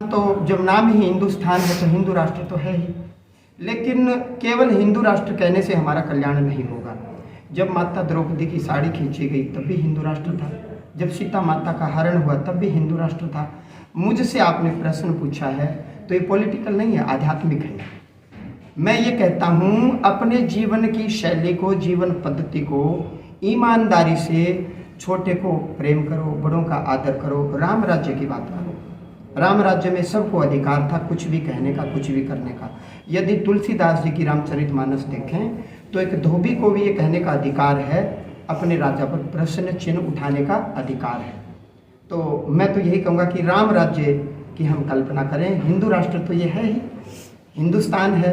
तो जब नाम ही हिंदुस्तान है तो हिंदू राष्ट्र तो है ही, लेकिन केवल हिंदू राष्ट्र कहने से हमारा कल्याण नहीं होगा। जब माता द्रौपदी की साड़ी खींची गई तब भी हिंदू राष्ट्र था, जब सीता माता का हरण हुआ तब भी हिंदू राष्ट्र था। मुझसे आपने प्रश्न पूछा है तो ये पॉलिटिकल नहीं है, आध्यात्मिक है। मैं ये कहता हूँ अपने जीवन की शैली को, जीवन पद्धति को ईमानदारी से, छोटे को प्रेम करो, बड़ों का आदर करो, राम राज्य की बात करो। राम राज्य में सबको अधिकार था कुछ भी कहने का, कुछ भी करने का। यदि तुलसीदास जी की रामचरितमानस देखें तो एक धोबी को भी ये कहने का अधिकार है, अपने राजा पर प्रश्न चिन्ह उठाने का अधिकार है। तो मैं तो यही कहूँगा कि राम राज्य की हम कल्पना करें। हिंदू राष्ट्र तो ये है ही, हिंदुस्तान है,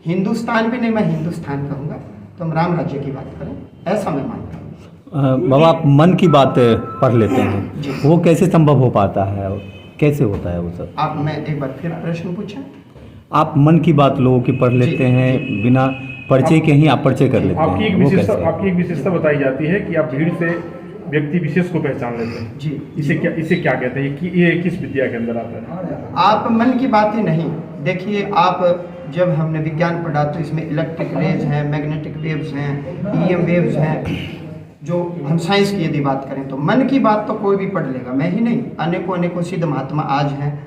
हिंदुस्तान भी नहीं मैं हिंदुस्तान कहूँगा, तो हम राम राज्य की बात करें, ऐसा मैं मानता हूँ। बाबा, आप मन की बात पढ़ लेते हैं, वो कैसे संभव हो पाता है, कैसे होता है वो सब? आप मैं एक बार फिर प्रश्न पूछें। आप मन की बात लोगों की पढ़ लेते हैं, बिना परिचय के ही आप परिचय कर लेते हैं, आपकी एक विशेषता बताई जाती है कि आप भीड़ से व्यक्ति विशेष को पहचान लेते हैं जी। इसे क्या कहते हैं कि ये किस विद्या के अंदर आता है? आप मन की बात ही नहीं देखिए, आप जब हमने विज्ञान पढ़ा तो इसमें इलेक्ट्रिक रेज हैं, मैग्नेटिक वेव्स हैं, ईएम वेव्स हैं, जो हम साइंस की यदि बात करें तो मन की बात तो कोई भी पढ़ लेगा, मैं ही नहीं, अनेकों सिद्ध महात्मा आज हैं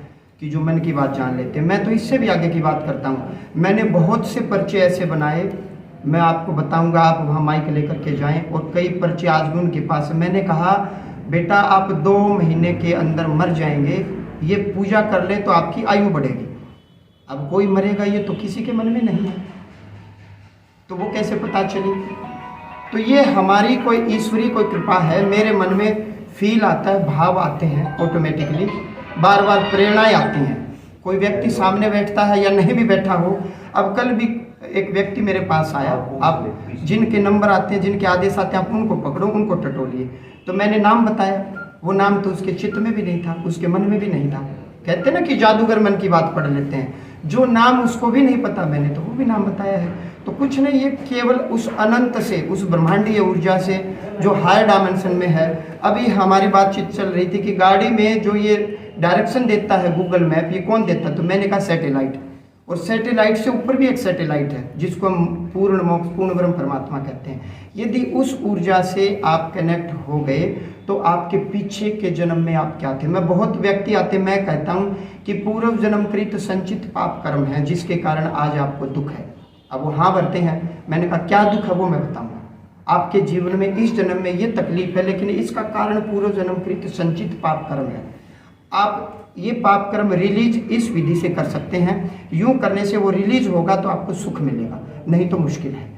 कि जो मन की बात जान लेते हैं। मैं तो इससे भी आगे की बात करता हूँ, मैंने बहुत से पर्चे ऐसे बनाए, मैं आपको बताऊंगा, आप वहाँ माइक लेकर के जाएं, और कई पर्चे आज भी उनके पास है। मैंने कहा बेटा आप 2 महीने के अंदर मर जाएंगे, ये पूजा कर ले तो आपकी आयु बढ़ेगी। अब कोई मरेगा ये तो किसी के मन में नहीं है, तो वो कैसे पता चली? तो ये हमारी कोई ईश्वरीय कोई कृपा है। मेरे मन में फील आता है, भाव आते हैं ऑटोमेटिकली, बार बार प्रेरणाएं आती हैं। कोई व्यक्ति सामने बैठता है या नहीं भी बैठा हो, अब कल भी एक व्यक्ति मेरे पास आया, आप जिनके नंबर आते हैं, जिनके आदेश आते हैं, आप उनको पकड़ो, उनको टटोलिए। तो मैंने नाम बताया, वो नाम तो उसके चित्त में भी नहीं था, उसके मन में भी नहीं था। कहते ना कि जादूगर मन की बात पढ़ लेते हैं, जो नाम उसको भी नहीं पता मैंने तो वो भी नाम बताया है। तो कुछ नहीं, ये केवल उस अनंत से, उस ब्रह्मांडीय ऊर्जा से जो हायर डायमेंशन में है। अभी हमारी बातचीत चल रही थी कि गाड़ी में जो ये डायरेक्शन देता है गूगल मैप, ये कौन देता है? तो मैंने कहा सैटेलाइट, और सैटेलाइट से ऊपर भी एक सैटेलाइट है जिसको हम पूर्ण मोक्ष, पूर्ण ब्रह्म परमात्मा कहते हैं। यदि उस ऊर्जा से आप कनेक्ट हो गए तो आपके पीछे के जन्म में आप क्या थे? मैं बहुत व्यक्ति आते, मैं कहता हूँ कि पूर्व जन्मकृत संचित पाप कर्म है जिसके कारण आज आपको दुख है। अब वो हाँ भरते हैं, मैंने कहा क्या दुख है वो मैं बताऊंगा। आपके जीवन में इस जन्म में ये तकलीफ है, लेकिन इसका कारण पूर्व जन्मकृत संचित पाप कर्म है। आप ये पाप कर्म रिलीज इस विधि से कर सकते हैं, यूं करने से वो रिलीज होगा तो आपको सुख मिलेगा, नहीं तो मुश्किल है।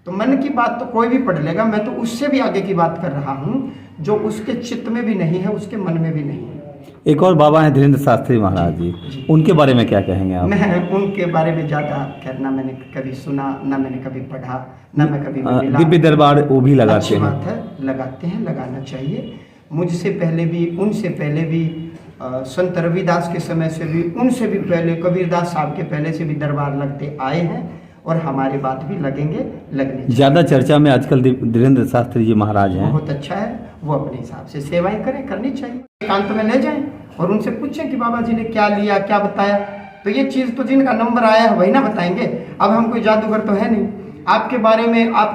तो मन की बात तो कोई भी पढ़ लेगा, मैं तो उससे भी आगे की बात कर रहा हूँ जो उसके चित्त में भी नहीं है, उसके मन में भी नहीं है। एक और बाबा हैं धीरेन्द्र शास्त्री महाराज जी, उनके बारे में क्या कहेंगे आप? मैं उनके बारे में ज़्यादा कहना, मैंने कभी सुना ना, मैंने कभी पढ़ा ना, मैं कभी मिला। दिव्य दरबार वो भी लगाते अच्छी हैं। बात है, लगाते हैं, लगाना चाहिए। मुझसे पहले भी, उनसे पहले भी, संत रविदास के समय से भी, उनसे भी पहले कबीरदास साहब के पहले से भी दरबार लगते आए हैं, और हमारी बात भी लगेंगे, लगने चाहिए। ज़्यादा चर्चा में आजकल धीरेन्द्र शास्त्री जी महाराज हैं। बहुत अच्छा है, वो अपने हिसाब से सेवाएं करें, करनी चाहिए। एकांत में ले जाएं और उनसे पूछें कि बाबा जी ने क्या लिया, क्या बताया। तो ये चीज़ तो जिनका नंबर आया है वही ना बताएंगे। अब हम कोई जादूगर तो है नहीं, आपके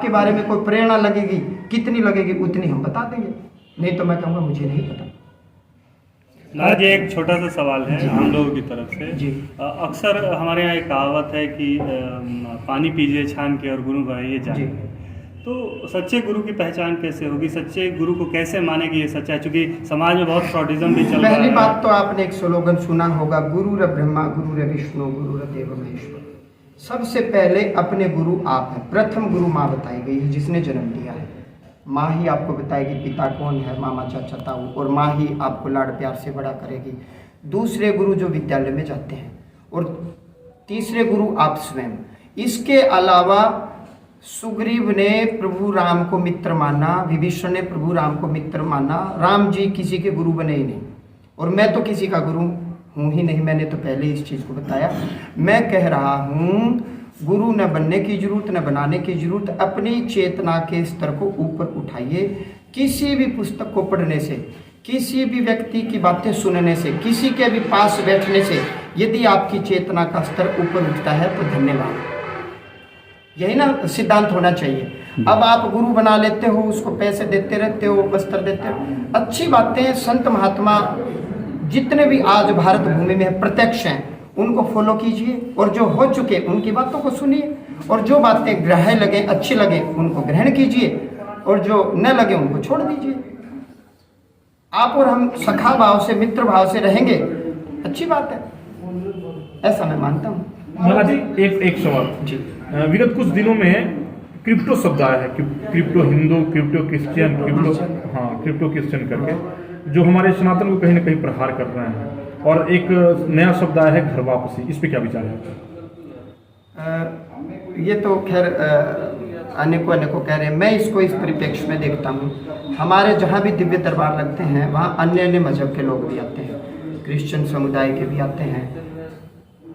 बारे में कोई प्रेरणा लगेगी, कितनी लगेगी उतनी हम बता देंगे, नहीं तो मैं कहूँगा मुझे नहीं पता। महाराज जी, एक छोटा सा सवाल है हम लोगों की तरफ से जी। अक्सर हमारे यहाँ एक कहावत है कि पानी पीजिए छान के और गुरु बनाइए जान। तो सच्चे गुरु की पहचान कैसे होगी? सच्चे गुरु को कैसे माने कि ये सच्चा है? चूंकि समाज में बहुत फ्रॉडिज्म भी चल रहा है। पहली बात तो आपने एक स्लोगन सुना होगा, गुरुर ब्रह्मा गुरुर विष्णु गुरुर देव महेश्वर। सबसे पहले अपने गुरु आप हैं। प्रथम गुरु माँ बताई गई है, जिसने जन्म दिया है। माँ ही आपको बताएगी पिता कौन है, मामा चाचा ताऊ, और माँ ही आपको लाड़ प्यार से बड़ा करेगी। दूसरे गुरु जो विद्यालय में जाते हैं, और तीसरे गुरु आप स्वयं। इसके अलावा सुग्रीव ने प्रभु राम को मित्र माना, विभीषण ने प्रभु राम को मित्र माना, राम जी किसी के गुरु बने ही नहीं, और मैं तो किसी का गुरु हूँ ही नहीं। मैंने तो पहले इस चीज़ को बताया। मैं कह रहा हूँ गुरु न बनने की जरूरत, न बनाने की जरूरत। अपनी चेतना के स्तर को ऊपर उठाइए। किसी भी पुस्तक को पढ़ने से किसी भी व्यक्ति की बातें सुनने से, किसी के भी पास बैठने से यदि आपकी चेतना का स्तर ऊपर उठता है तो धन्यवाद। यही ना सिद्धांत होना चाहिए। अब आप गुरु बना लेते हो, उसको पैसे देते रहते हो, वस्त्र देते हो, अच्छी बातें। संत महात्मा जितने भी आज भारत भूमि में प्रत्यक्ष हैं उनको फॉलो कीजिए, और जो हो चुके उनकी बातों को सुनिए, और जो बातें ग्राह्य लगे, अच्छी लगे, उनको ग्रहण कीजिए, और जो न लगे उनको छोड़ दीजिए। आप और हम सखा भाव से, मित्र भाव से रहेंगे, अच्छी बात है, ऐसा मैं मानता हूँ। महाराज जी एक सवाल जी। विगत कुछ दिनों में क्रिप्टो शब्द आया है, crypto Hindu, crypto Christian, crypto Christian करके, जो हमारे सनातन को कहीं ना कहीं प्रहार कर रहे हैं। और एक नया शब्द आया है घर वापसी, इस पे क्या विचार है? ये तो खैर अनेकों कह रहे हैं। मैं इसको इस परिप्रेक्ष्य में देखता हूँ। हमारे जहाँ भी दिव्य दरबार लगते हैं वहाँ अन्य मजहब के लोग भी आते हैं, क्रिश्चियन समुदाय के भी आते हैं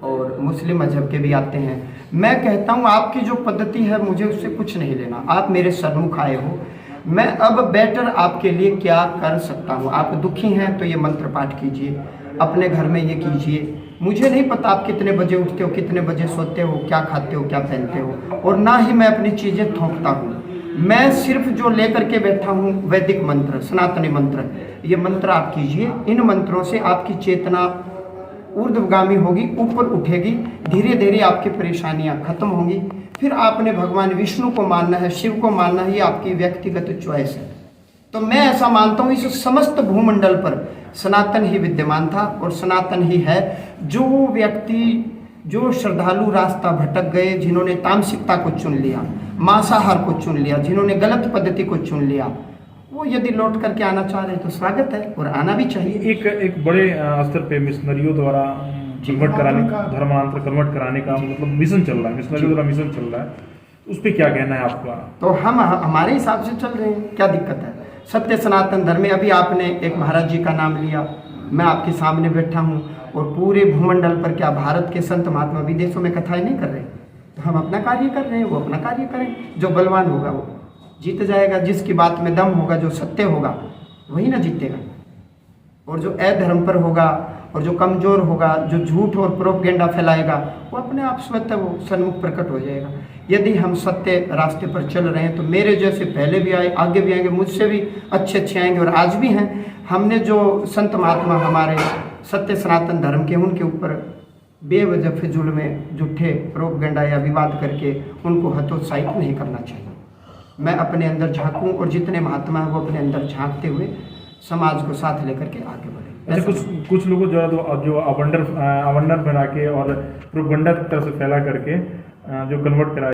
और मुस्लिम मजहब के भी आते हैं। मैं कहता हूँ आपकी जो पद्धति है मुझे उससे कुछ नहीं लेना। आप मेरे सन्मुख आए हो, मैं अब बेटर आपके लिए क्या कर सकता हूँ। आप दुखी हैं तो ये मंत्र पाठ कीजिए, अपने घर में ये कीजिए। मुझे नहीं पता आप कितने बजे उठते हो, कितने बजे सोते हो, क्या खाते हो, क्या पहनते हो, और ना ही मैं अपनी चीज़ें थोपता हूँ। मैं सिर्फ जो लेकर के बैठा हूँ वैदिक मंत्र, सनातनी मंत्र, ये मंत्र आप कीजिए। इन मंत्रों से आपकी चेतना ऊर्ध्वगामी होगी, ऊपर उठेगी, धीरे धीरे आपकी परेशानियाँ खत्म होंगी। फिर आपने भगवान विष्णु को मानना है, शिव को मानना है, ये आपकी व्यक्तिगत चॉइस है। तो मैं ऐसा मानता हूँ इस समस्त भूमंडल पर सनातन ही विद्यमान था और सनातन ही है। जो व्यक्ति, जो श्रद्धालु रास्ता भटक गए, जिन्होंने तामसिकता को चुन लिया, मांसाहार को चुन लिया, जिन्होंने गलत पद्धति को चुन लिया, वो यदि लौट करके आना चाह रहे हैं तो स्वागत है और आना भी चाहिए। एक बड़े स्तर पे मिशनरियों द्वारा कन्वर्ट कराने का, धर्मांतर कन्वर्ट कराने का मतलब मिशन चल रहा है, मिशनरियों द्वारा मिशन चल रहा है, उस पर क्या कहना है आपका? तो हम हमारे हिसाब से चल रहे हैं, क्या दिक्कत है? सत्य सनातन धर्म में अभी आपने एक महाराज जी का नाम लिया, मैं आपके सामने बैठा हूँ और पूरे भूमंडल पर क्या भारत के संत महात्मा विदेशों में कथाएं नहीं कर रहे? तो हम अपना कार्य कर रहे हैं, वो अपना कार्य करें। जो बलवान होगा वो जीत जाएगा, जिसकी बात में दम होगा, जो सत्य होगा वही ना जीतेगा। और जो अधर्म पर होगा और जो कमज़ोर होगा, जो झूठ और प्रोपेगेंडा फैलाएगा, वो अपने आप स्वतः वो सन्मुख प्रकट हो जाएगा। यदि हम सत्य रास्ते पर चल रहे हैं तो मेरे जैसे पहले भी आए, आगे भी आएंगे, मुझसे भी अच्छे आएंगे और आज भी हैं। हमने जो संत महात्मा हमारे सत्य सनातन धर्म के, उनके ऊपर बेवजह फिजूल में झूठे प्रोपेगेंडा या विवाद करके उनको हतोत्साहित नहीं करना चाहिए। मैं अपने अंदर झांकूं और जितने महात्मा हैं वो अपने अंदर झांकते हुए समाज को साथ लेकर के आगे बढ़े। ऐसे कुछ लोगों जो अवंडर फैला के और प्रोपेगेंडा की तरह से फैला करके जो कन्वर्ट करा